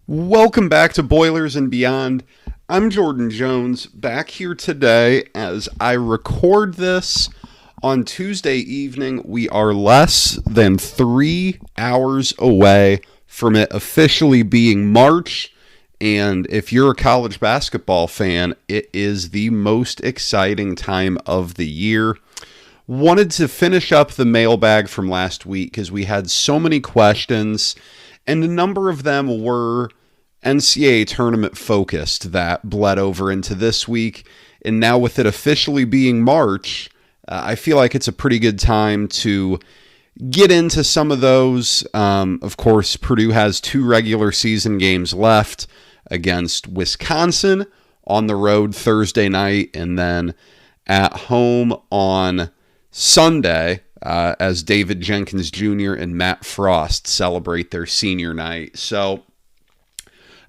Welcome back to Boilers and Beyond. I'm Jordan Jones, back here today as I record this on Tuesday evening. We are less than 3 hours away from it officially being March, and if you're a college basketball fan, it is the most exciting time of the year. Wanted to finish up the mailbag from last week because we had so many questions, and a number of them were NCAA Tournament focused that bled over into this week. And now with it officially being March, I feel like it's a pretty good time to get into some of those. Of course, Purdue has 2 regular season games left against Wisconsin on the road Thursday night and then at home on Sunday as David Jenkins Jr. and Matt Frost celebrate their senior night. So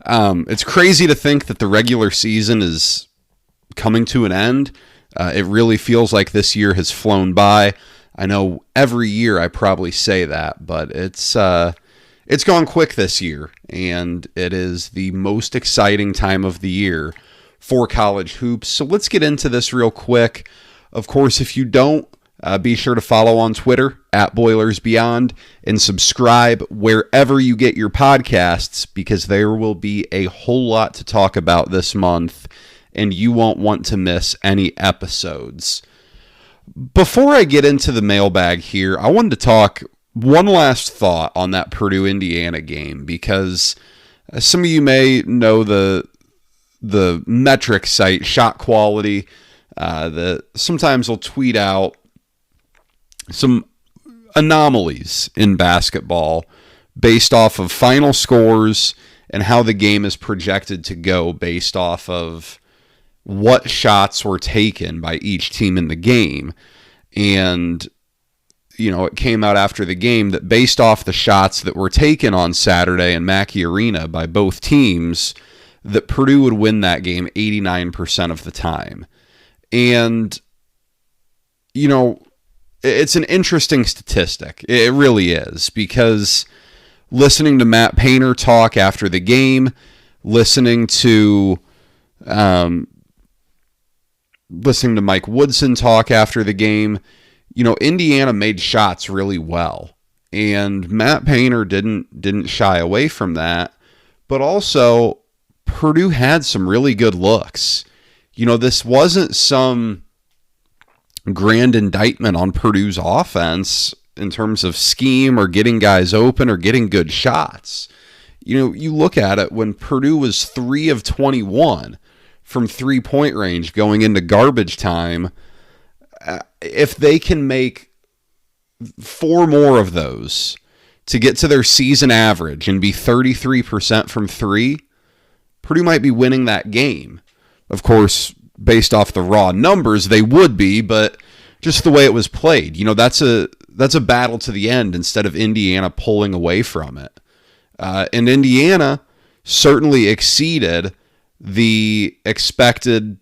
it's crazy to think that the regular season is coming to an end. It really feels like this year has flown by. I know every year I probably say that, but it's gone quick this year, and it is the most exciting time of the year for college hoops. So let's get into this real quick. Of course, if you don't, be sure to follow on Twitter at Boilers Beyond and subscribe wherever you get your podcasts, because there will be a whole lot to talk about this month and you won't want to miss any episodes. Before I get into the mailbag here, I wanted to talk one last thought on that Purdue-Indiana game, because some of you may know the metric site ShotQuality that sometimes will tweet out some anomalies in basketball based off of final scores and how the game is projected to go based off of what shots were taken by each team in the game. And, you know, it came out after the game that based off the shots that were taken on Saturday in Mackey Arena by both teams, that Purdue would win that game 89% of the time. And, you know, it's an interesting statistic. It really is, because listening to Matt Painter talk after the game, listening to Mike Woodson talk after the game, you know, Indiana made shots really well, and Matt Painter didn't shy away from that. But also, Purdue had some really good looks. You know, this wasn't some grand indictment on Purdue's offense in terms of scheme or getting guys open or getting good shots. You know, you look at it, when Purdue was 3 of 21 from 3-point range going into garbage time, if they can make 4 more of those to get to their season average and be 33% from 3, Purdue might be winning that game. Of course, based off the raw numbers, they would be, but just the way it was played, you know, that's a battle to the end instead of Indiana pulling away from it. And Indiana certainly exceeded the expected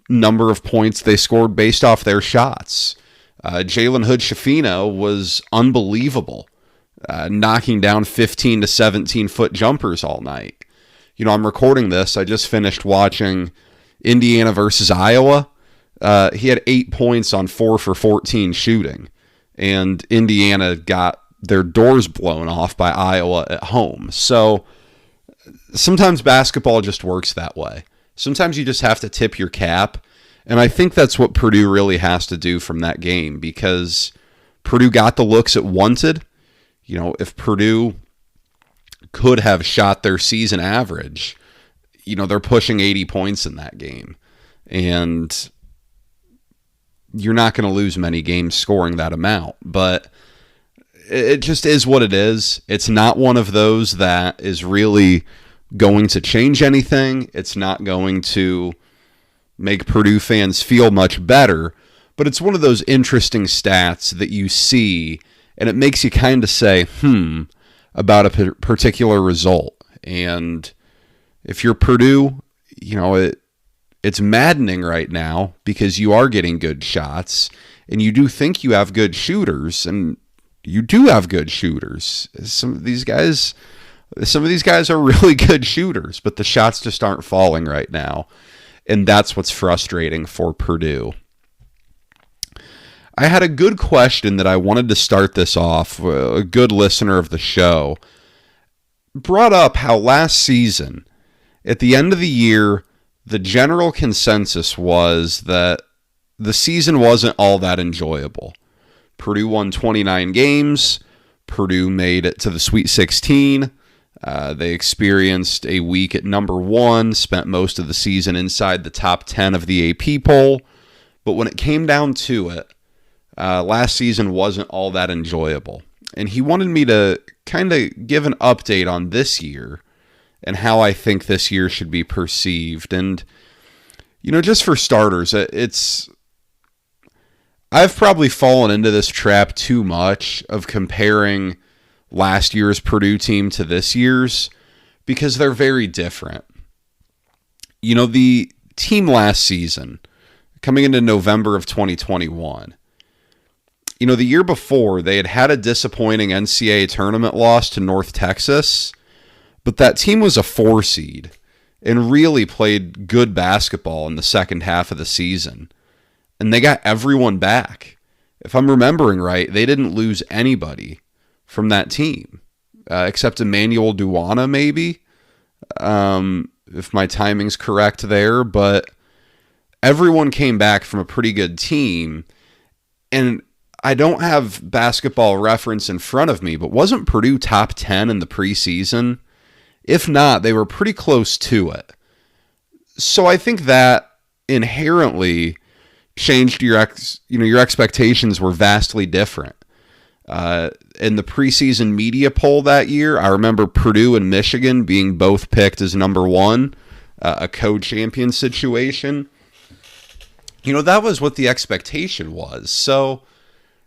number of points they scored based off their shots. Jalen Hood-Schifino was unbelievable, knocking down 15 to 17-foot jumpers all night. You know, I'm recording this. I just finished watching Indiana versus Iowa. He had 8 points on 4 for 14 shooting, and Indiana got their doors blown off by Iowa at home. So sometimes basketball just works that way. Sometimes you just have to tip your cap, and I think that's what Purdue really has to do from that game, because Purdue got the looks it wanted. You know, if Purdue could have shot their season average, you know, they're pushing 80 points in that game. And you're not going to lose many games scoring that amount. But it just is what it is. It's not one of those that is really going to change anything. It's not going to make Purdue fans feel much better. But it's one of those interesting stats that you see, and it makes you kind of say, about a particular result. And if you're Purdue, you know, it's maddening right now because you are getting good shots, and you do think you have good shooters, and you do have good shooters. Some of these guys, Some of these guys are really good shooters, but the shots just aren't falling right now. And that's what's frustrating for Purdue. I had a good question that I wanted to start this off. A good listener of the show brought up how last season, at the end of the year, the general consensus was that the season wasn't all that enjoyable. Purdue won 29 games. Purdue made it to the Sweet 16. They experienced a week at number 1, spent most of the season inside the top 10 of the AP poll. But when it came down to it, last season wasn't all that enjoyable. And he wanted me to kind of give an update on this year and how I think this year should be perceived. And, just for starters, I've probably fallen into this trap too much of comparing last year's Purdue team to this year's because they're very different. The team last season, coming into November of 2021, the year before, they had a disappointing NCAA tournament loss to North Texas, but that team was a 4 seed and really played good basketball in the second half of the season. And they got everyone back. If I'm remembering right, they didn't lose anybody from that team, except Emmanuel Duana, maybe, if my timing's correct there. But everyone came back from a pretty good team. And I don't have basketball reference in front of me, but wasn't Purdue top 10 in the preseason? If not, they were pretty close to it. So I think that inherently changed your expectations were vastly different. In the preseason media poll that year, I remember Purdue and Michigan being both picked as number 1, a co-champion situation. That was what the expectation was. So,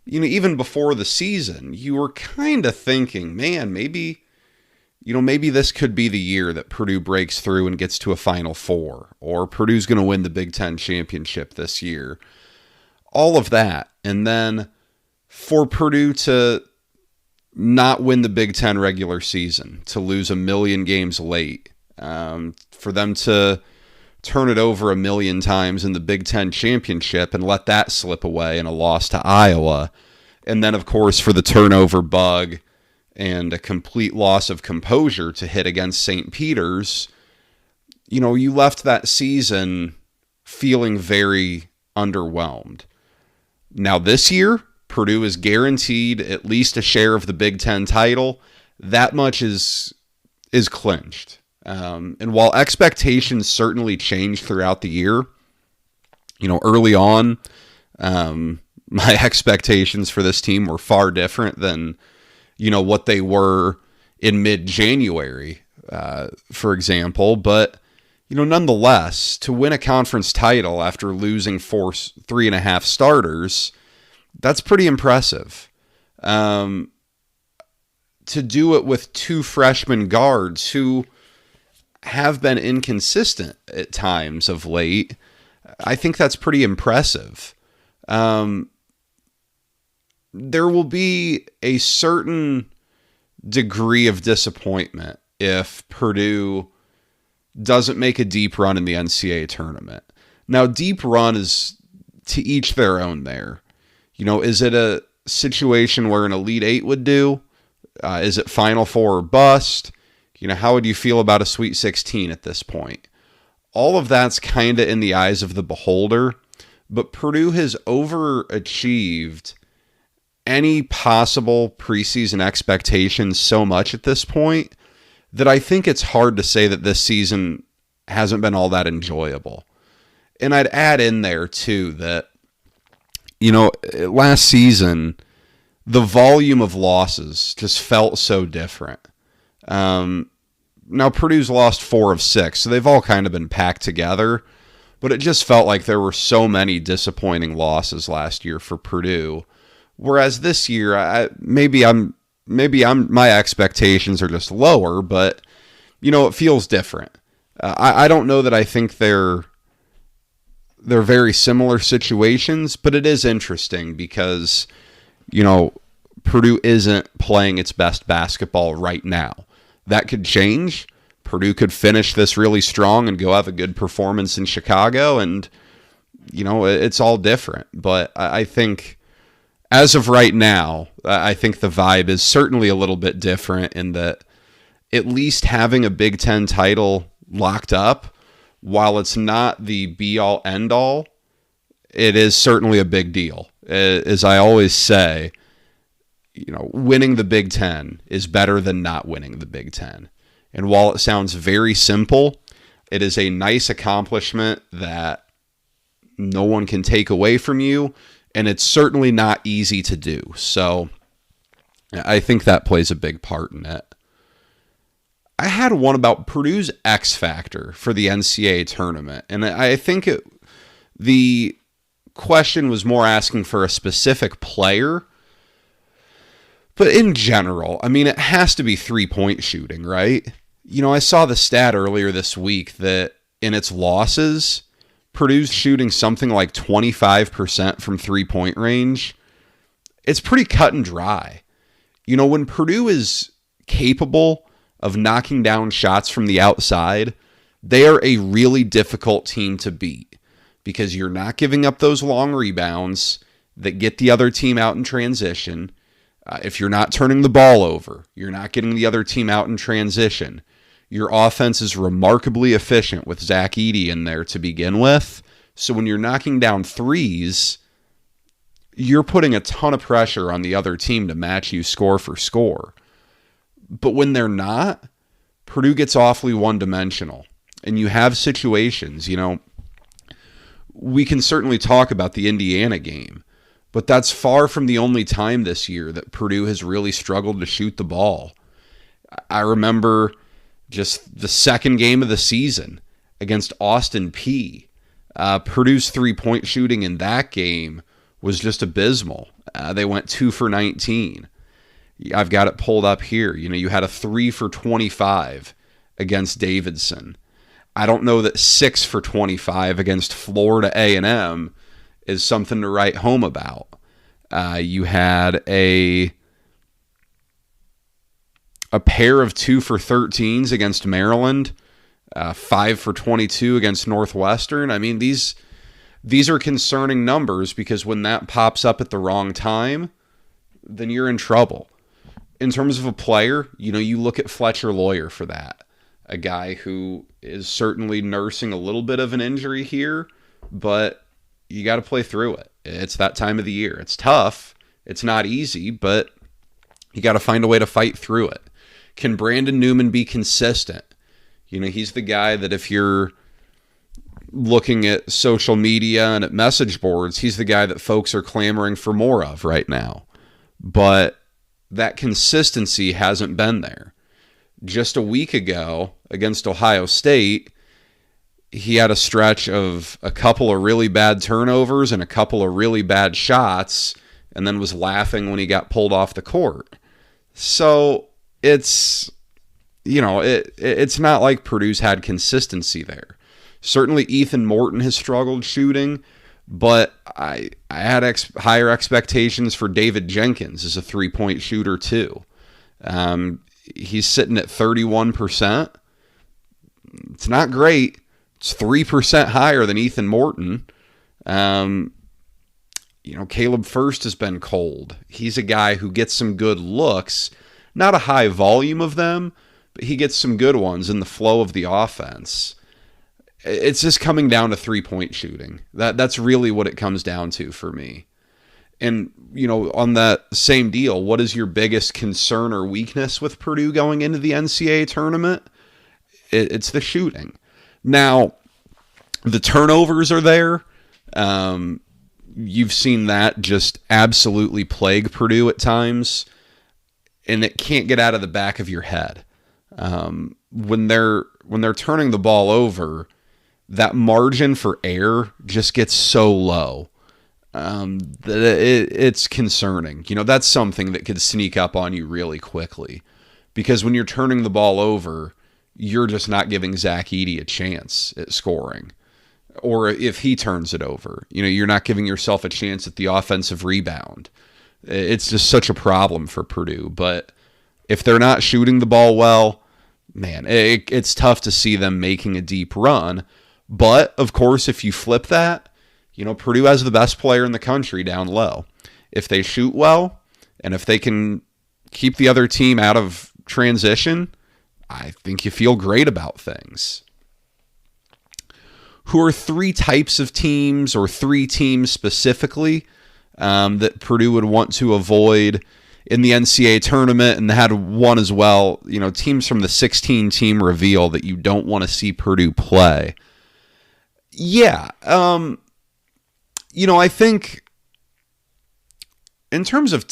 even before the season, you were kind of thinking, man, maybe this could be the year that Purdue breaks through and gets to a Final Four, or Purdue's going to win the Big Ten championship this year. All of that. And then for Purdue to not win the Big Ten regular season, to lose 1 million games late, for them to turn it over 1 million times in the Big Ten championship and let that slip away in a loss to Iowa. And then, of course, for the turnover bug and a complete loss of composure to hit against St. Peter's, you left that season feeling very underwhelmed. Now this year, Purdue is guaranteed at least a share of the Big Ten title. That much is clinched. And while expectations certainly changed throughout the year, early on, my expectations for this team were far different than what they were in mid-January, for example. But, nonetheless, to win a conference title after losing 3.5 starters, that's pretty impressive. To do it with 2 freshman guards who have been inconsistent at times of late, I think that's pretty impressive. There will be a certain degree of disappointment if Purdue doesn't make a deep run in the NCAA tournament. Now, deep run is to each their own there. Is it a situation where an Elite Eight would do? Is it Final Four or bust? How would you feel about a Sweet 16 at this point? All of that's kind of in the eyes of the beholder, but Purdue has overachieved any possible preseason expectations so much at this point that I think it's hard to say that this season hasn't been all that enjoyable. And I'd add in there too that, last season, the volume of losses just felt so different. Now Purdue's lost 4 of 6, so they've all kind of been packed together, but it just felt like there were so many disappointing losses last year for Purdue. Whereas this year, my expectations are just lower, but it feels different. I don't know that I think they're very similar situations, but it is interesting because Purdue isn't playing its best basketball right now. that could change. Purdue could finish this really strong and go have a good performance in Chicago, and it's all different. But I think as of right now, I think the vibe is certainly a little bit different in that at least having a Big Ten title locked up, while it's not the be-all, end-all, it is certainly a big deal. As I always say, winning the Big Ten is better than not winning the Big Ten. And while it sounds very simple, it is a nice accomplishment that no one can take away from you, and it's certainly not easy to do. So I think that plays a big part in it. I had one about Purdue's X factor for the NCAA tournament, and I think the question was more asking for a specific player, but in general, I mean, it has to be three-point shooting, right? I saw the stat earlier this week that in its losses, Purdue's shooting something like 25% from three-point range. It's pretty cut and dry. When Purdue is capable of knocking down shots from the outside, they are a really difficult team to beat because you're not giving up those long rebounds that get the other team out in transition. If you're not turning the ball over, you're not getting the other team out in transition. Your offense is remarkably efficient with Zach Edey in there to begin with. So when you're knocking down threes, you're putting a ton of pressure on the other team to match you score for score. But when they're not, Purdue gets awfully one-dimensional. And you have situations, we can certainly talk about the Indiana game, but that's far from the only time this year that Purdue has really struggled to shoot the ball. I remember just the second game of the season against Austin Peay. Purdue's three-point shooting in that game was just abysmal. They went 2 for 19. I've got it pulled up here. You had a 3 for 25 against Davidson. I don't know that 6 for 25 against Florida A&M is something to write home about. You had a pair of 2 for 13s against Maryland, 5 for 22 against Northwestern. I mean, these are concerning numbers because when that pops up at the wrong time, then you're in trouble. In terms of a player, you look at Fletcher Lawyer for that. A guy who is certainly nursing a little bit of an injury here, but you got to play through it. It's that time of the year. It's tough. It's not easy, but you got to find a way to fight through it. Can Brandon Newman be consistent? He's the guy that if you're looking at social media and at message boards, he's the guy that folks are clamoring for more of right now. But that consistency hasn't been there. Just a week ago against Ohio State, he had a stretch of a couple of really bad turnovers and a couple of really bad shots, and then was laughing when he got pulled off the court. So it's, it's not like Purdue's had consistency there. Certainly Ethan Morton has struggled shooting, but I had higher expectations for David Jenkins as a three-point shooter too. He's sitting at 31%. It's not great. It's 3% higher than Ethan Morton. Caleb First has been cold. He's a guy who gets some good looks, not a high volume of them, but he gets some good ones in the flow of the offense. It's just coming down to three-point shooting. That's really what it comes down to for me. And, on that same deal, what is your biggest concern or weakness with Purdue going into the NCAA tournament? It's the shooting. Now, the turnovers are there. You've seen that just absolutely plague Purdue at times, and it can't get out of the back of your head. When they're turning the ball over, that margin for error just gets so low that it's concerning. That's something that could sneak up on you really quickly, because when you're turning the ball over, you're just not giving Zach Edey a chance at scoring. Or if he turns it over, you're not giving yourself a chance at the offensive rebound. It's just such a problem for Purdue. But if they're not shooting the ball well, man, it's tough to see them making a deep run. But, of course, if you flip that, Purdue has the best player in the country down low. If they shoot well, and if they can keep the other team out of transition, I think you feel great about things. Who are three types of teams, or three teams specifically, that Purdue would want to avoid in the NCAA tournament, and had one as well, teams from the 16-team reveal that you don't want to see Purdue play? Yeah, I think in terms of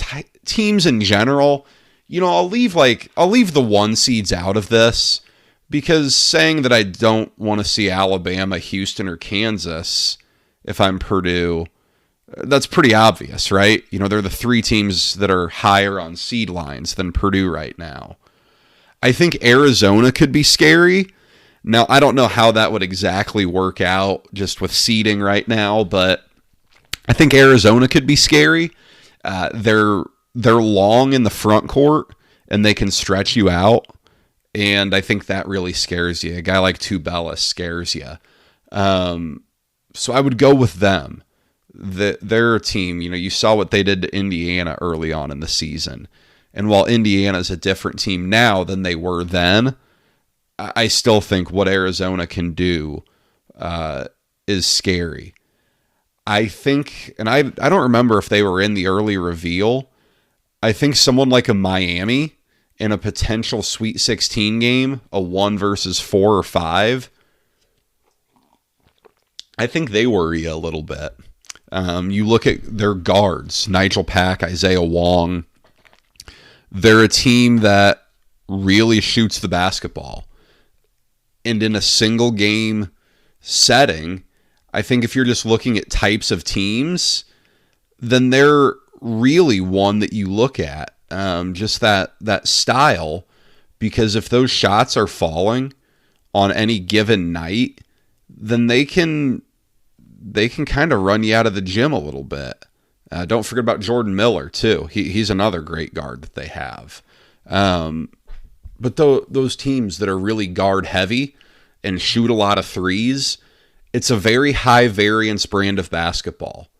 teams in general, I'll leave the 1 seeds out of this, because saying that I don't want to see Alabama, Houston, or Kansas if I'm Purdue, that's pretty obvious, right? They're the 3 teams that are higher on seed lines than Purdue right now. I think Arizona could be scary. Now, I don't know how that would exactly work out just with seeding right now, but I think Arizona could be scary. They're long in the front court, and they can stretch you out, and I think that really scares you. A guy like Tubelis scares you. So I would go with them. They're a team, you saw what they did to Indiana early on in the season. And while Indiana's a different team now than they were then, I still think what Arizona can do is scary. I think, and I don't remember if they were in the early reveal, I think someone like a Miami in a potential Sweet 16 game, a 1 versus 4 or 5, I think they worry you a little bit. You look at their guards, Nigel Pack, Isaiah Wong. They're a team that really shoots the basketball. And in a single game setting, I think if you're just looking at types of teams, then they're really one that you look at. Just that style, because if those shots are falling on any given night, then they can kind of run you out of the gym a little bit. Don't forget about Jordan Miller too. He's another great guard that they have. But those teams that are really guard heavy and shoot a lot of threes, it's a very high variance brand of basketball.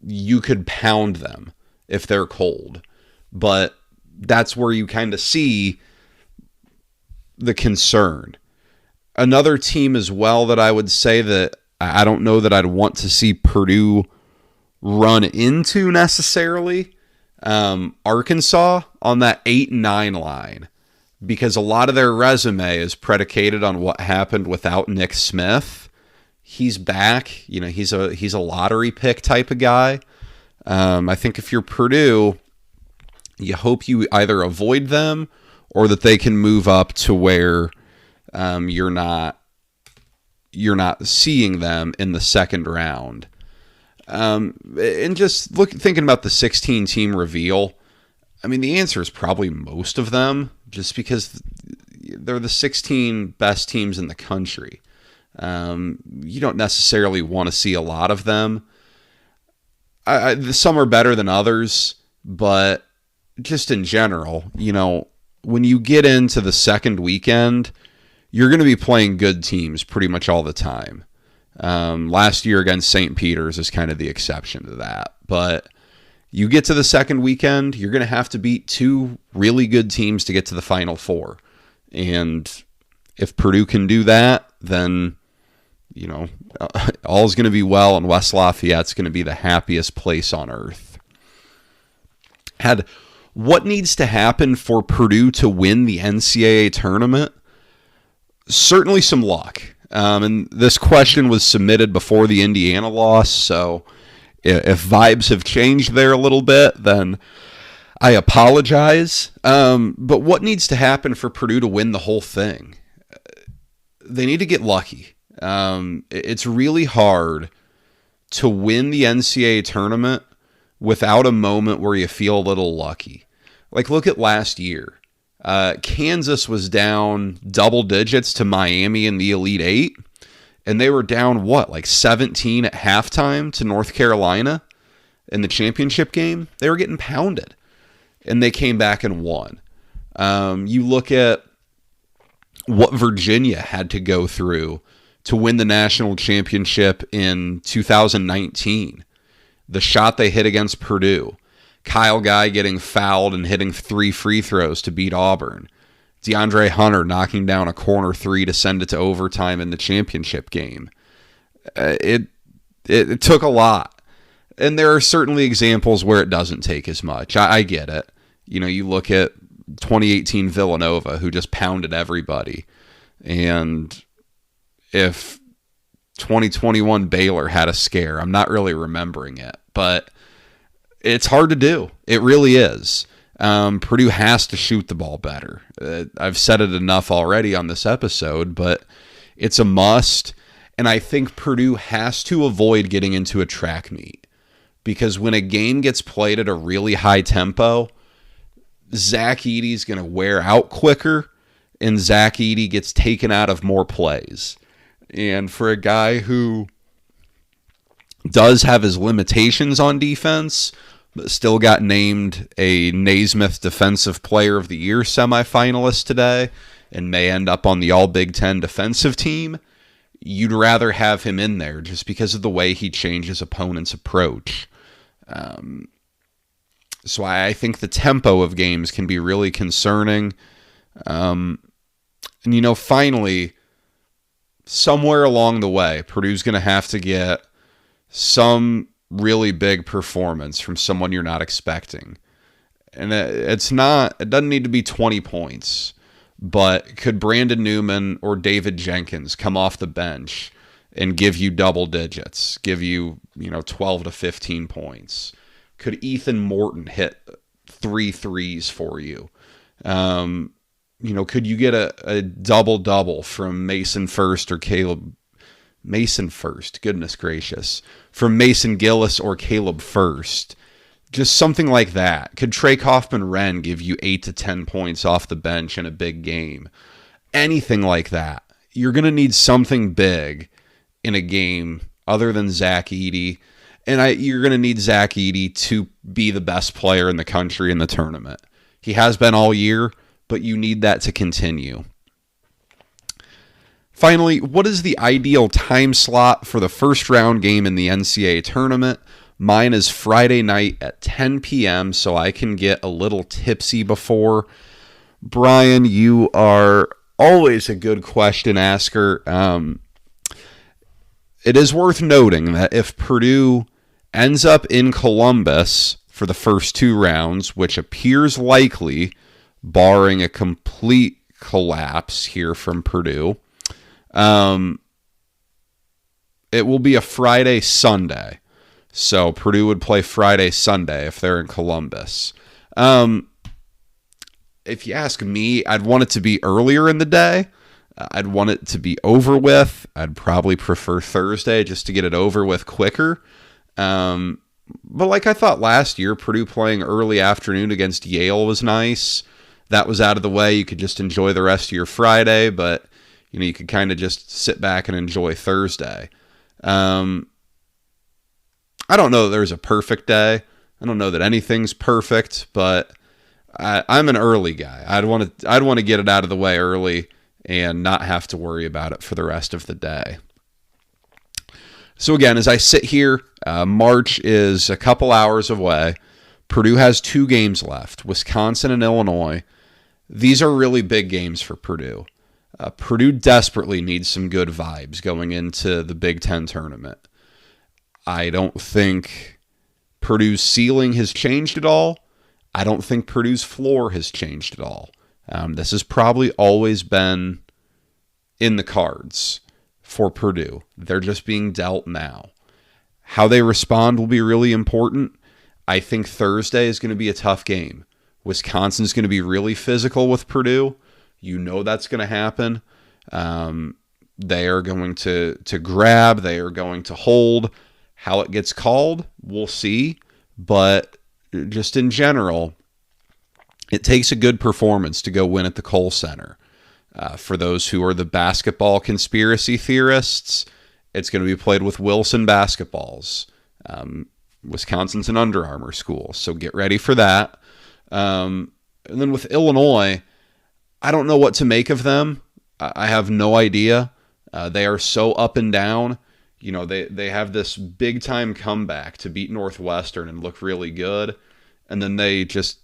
You could pound them if they're cold, but that's where you kind of see the concern. Another team as well that I would say that I don't know that I'd want to see Purdue run into necessarily, Arkansas on that 8-9 line, because a lot of their resume is predicated on what happened without Nick Smith. He's back, he's a lottery pick type of guy. I think if you're Purdue, you hope you either avoid them or that they can move up to where you're not seeing them in the second round. And just thinking about the 16-team reveal, I mean, the answer is probably most of them, just because they're the 16 best teams in the country. You don't necessarily want to see a lot of them. Some are better than others, but just in general, when you get into the second weekend, you're going to be playing good teams pretty much all the time. Last year against St. Peter's is kind of the exception to that. But you get to the second weekend, you're going to have to beat 2 really good teams to get to the Final Four. And if Purdue can do that, then, all is going to be well, and West Lafayette's going to be the happiest place on earth. What needs to happen for Purdue to win the NCAA tournament? Certainly some luck. And this question was submitted before the Indiana loss, so if vibes have changed there a little bit, then I apologize. But what needs to happen for Purdue to win the whole thing? They need to get lucky. It's really hard to win the NCAA tournament without a moment where you feel a little lucky. Like, look at last year. Kansas was down double digits to Miami in the Elite Eight, and they were down, 17 at halftime to North Carolina in the championship game? They were getting pounded, and they came back and won. You look at what Virginia had to go through to win the national championship in 2019. The shot they hit against Purdue. Kyle Guy getting fouled and hitting 3 free throws to beat Auburn. DeAndre Hunter knocking down a corner 3 to send it to overtime in the championship game. It took a lot. And there are certainly examples where it doesn't take as much. I get it. You look at 2018 Villanova, who just pounded everybody. And if 2021 Baylor had a scare, I'm not really remembering it. But it's hard to do. It really is. Purdue has to shoot the ball better. I've said it enough already on this episode, but it's a must. And I think Purdue has to avoid getting into a track meet. Because when a game gets played at a really high tempo, Zach Edey's going to wear out quicker, and Zach Edey gets taken out of more plays. And for a guy who does have his limitations on defense, but still got named a Naismith Defensive Player of the Year semifinalist today and may end up on the All-Big Ten defensive team, you'd rather have him in there just because of the way he changes opponents' approach. So I think the tempo of games can be really concerning. And, finally, somewhere along the way, Purdue's going to have to get some really big performance from someone you're not expecting. And it doesn't need to be 20 points, but could Brandon Newman or David Jenkins come off the bench and give you double digits, give you, 12 to 15 points? Could Ethan Morton hit 3 threes for you? Could you get a double-double from Mason First or Caleb? Mason First, goodness gracious. From Mason Gillis or Caleb First. Just something like that. Could Trey Kaufman-Wren give you 8 to 10 points off the bench in a big game? Anything like that. You're going to need something big in a game other than Zach Edey. And you're going to need Zach Edey to be the best player in the country in the tournament. He has been all year, but you need that to continue. Finally, what is the ideal time slot for the first round game in the NCAA Tournament? Mine is Friday night at 10 p.m., so I can get a little tipsy before. Brian, you are always a good question asker. It is worth noting that if Purdue ends up in Columbus for the first 2 rounds, which appears likely, barring a complete collapse here from Purdue, it will be a Friday-Sunday. So Purdue would play Friday-Sunday if they're in Columbus. If you ask me, I'd want it to be earlier in the day. I'd want it to be over with. I'd probably prefer Thursday just to get it over with quicker. But like I thought last year, Purdue playing early afternoon against Yale was nice. That was out of the way. You could just enjoy the rest of your Friday, but you could kind of just sit back and enjoy Thursday. I don't know that there's a perfect day. I don't know that anything's perfect, but I'm an early guy. I'd want to get it out of the way early and not have to worry about it for the rest of the day. So again, as I sit here, March is a couple hours away. Purdue has 2 games left, Wisconsin and Illinois. These are really big games for Purdue. Purdue desperately needs some good vibes going into the Big Ten tournament. I don't think Purdue's ceiling has changed at all. I don't think Purdue's floor has changed at all. This has probably always been in the cards for Purdue. They're just being dealt now. How they respond will be really important. I think Thursday is going to be a tough game. Wisconsin's going to be really physical with Purdue. You know that's going to happen. They are going to grab. They are going to hold. How it gets called, we'll see. But just in general, it takes a good performance to go win at the Kohl Center. For those who are the basketball conspiracy theorists, it's going to be played with Wilson basketballs. Wisconsin's an Under Armour school, so get ready for that. And then with Illinois, I don't know what to make of them. I have no idea. They are so up and down. You know, they have this big time comeback to beat Northwestern and look really good, and then they just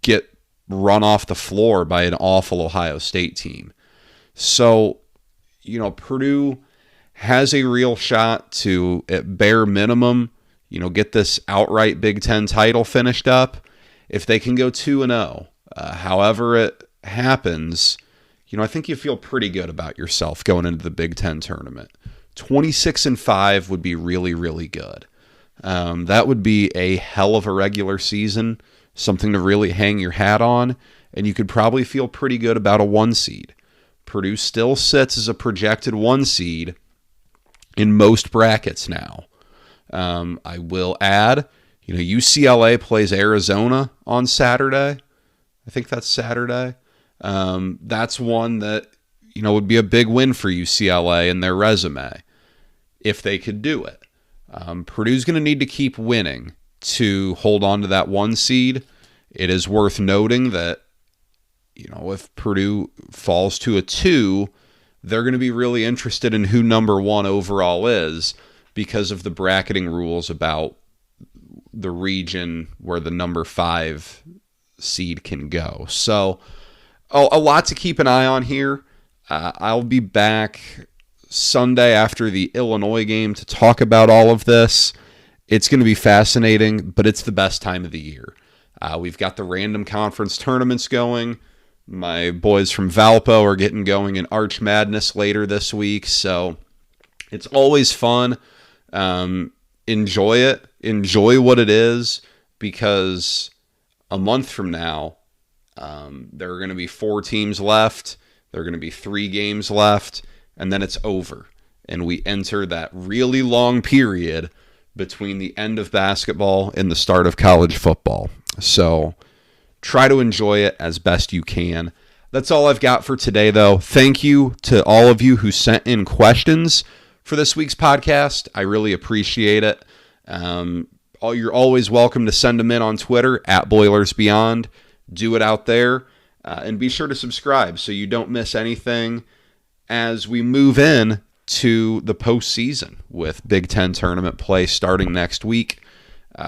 get run off the floor by an awful Ohio State team. So, you know, Purdue has a real shot to, at bare minimum, you know, get this outright Big Ten title finished up. If they can go 2-0, however it happens, you know, I think you feel pretty good about yourself going into the Big Ten tournament. 26-5 would be really, really good. That would be a hell of a regular season, something to really hang your hat on, and you could probably feel pretty good about a 1 seed. Purdue still sits as a projected 1 seed in most brackets now. I will add, you know, UCLA plays Arizona on Saturday. I think that's Saturday. That's one that, you know, would be a big win for UCLA in their resume if they could do it. Purdue's going to need to keep winning to hold on to that 1 seed. It is worth noting that, you know, if Purdue falls to a 2, they're going to be really interested in who number 1 overall is because of the bracketing rules about the region where the number 5 seed can go. So a lot to keep an eye on here. I'll be back Sunday after the Illinois game to talk about all of this. It's going to be fascinating, but it's the best time of the year. We've got the random conference tournaments going. My boys from Valpo are getting going in Arch Madness later this week, so it's always fun. Enjoy it. Enjoy what it is, because a month from now, there are going to be 4 teams left. There are going to be 3 games left, and then it's over. And we enter that really long period between the end of basketball and the start of college football. So try to enjoy it as best you can. That's all I've got for today, though. Thank you to all of you who sent in questions for this week's podcast. I really appreciate it. You're always welcome to send them in on Twitter at BoilersBeyond. Do it out there. And be sure to subscribe so you don't miss anything as we move in to the postseason with Big Ten tournament play starting next week.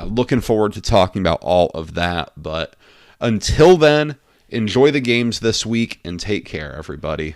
Looking forward to talking about all of that. But until then, enjoy the games this week and take care, everybody.